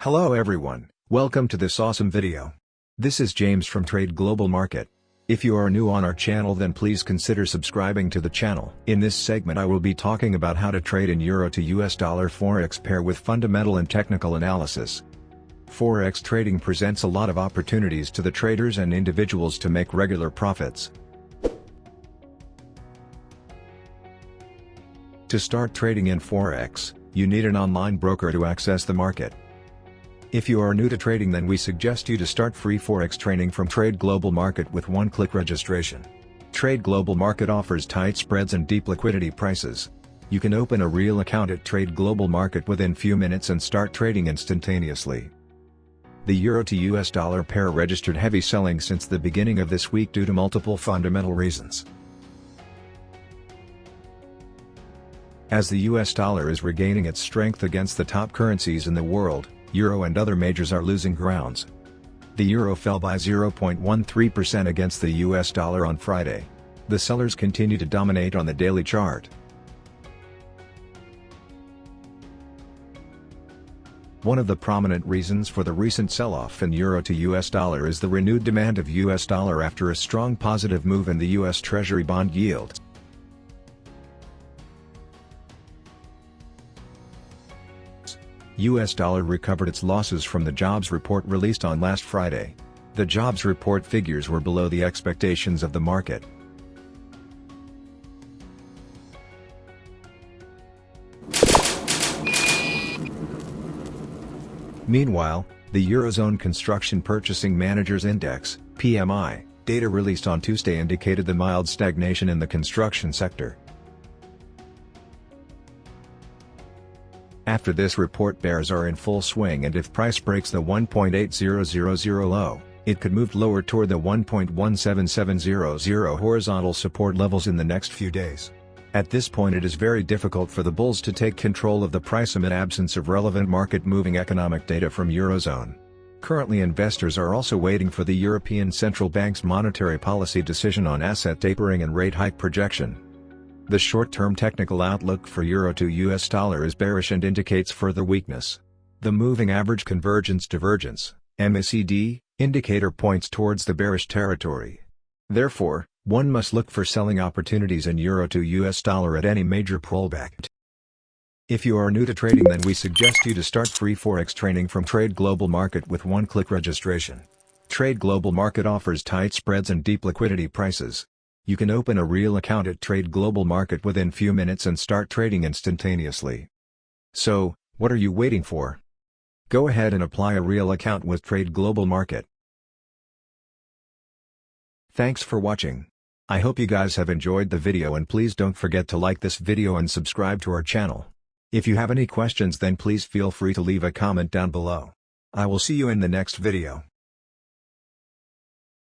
Hello everyone, welcome to this awesome video. This is James from Trade Global Market. If you are new on our channel then please consider subscribing to the channel. In this segment I will be talking about how to trade in Euro to US dollar Forex pair with fundamental and technical analysis. Forex trading presents a lot of opportunities to the traders and individuals to make regular profits. To start trading in Forex, you need an online broker to access the market. If you are new to trading then we suggest you to start free Forex training from Trade Global Market with one-click registration. Trade Global Market offers tight spreads and deep liquidity prices. You can open a real account at Trade Global Market within few minutes and start trading instantaneously. The Euro to US dollar pair registered heavy selling since the beginning of this week due to multiple fundamental reasons. As the US dollar is regaining its strength against the top currencies in the world, Euro and other majors are losing grounds. The Euro fell by 0.13% against the US dollar on Friday. The sellers continue to dominate on the daily chart. One of the prominent reasons for the recent sell-off in Euro to US dollar is the renewed demand of US dollar after a strong positive move in the US Treasury bond yield. US dollar recovered its losses from the jobs report released on last Friday. The jobs report figures were below the expectations of the market. Meanwhile, the Eurozone Construction Purchasing Managers Index (PMI) data released on Tuesday indicated the mild stagnation in the construction sector. After this report, bears are in full swing, and if price breaks the 1.8000 low, it could move lower toward the 1.17700 horizontal support levels in the next few days. At this point it is very difficult for the bulls to take control of the price amid absence of relevant market-moving economic data from Eurozone. Currently investors are also waiting for the European Central Bank's monetary policy decision on asset tapering and rate hike projection. The short-term technical outlook for Euro to US dollar is bearish and indicates further weakness. The Moving Average Convergence Divergence (MACD) indicator points towards the bearish territory. Therefore, one must look for selling opportunities in Euro to US dollar at any major pullback. If you are new to trading then we suggest you to start free Forex training from Trade Global Market with one-click registration. Trade Global Market offers tight spreads and deep liquidity prices. You can open a real account at Trade Global Market within few minutes and start trading instantaneously. So, what are you waiting for? Go ahead and apply a real account with Trade Global Market. Thanks for watching. I hope you guys have enjoyed the video, and please don't forget to like this video and subscribe to our channel. If you have any questions then please feel free to leave a comment down below. I will see you in the next video.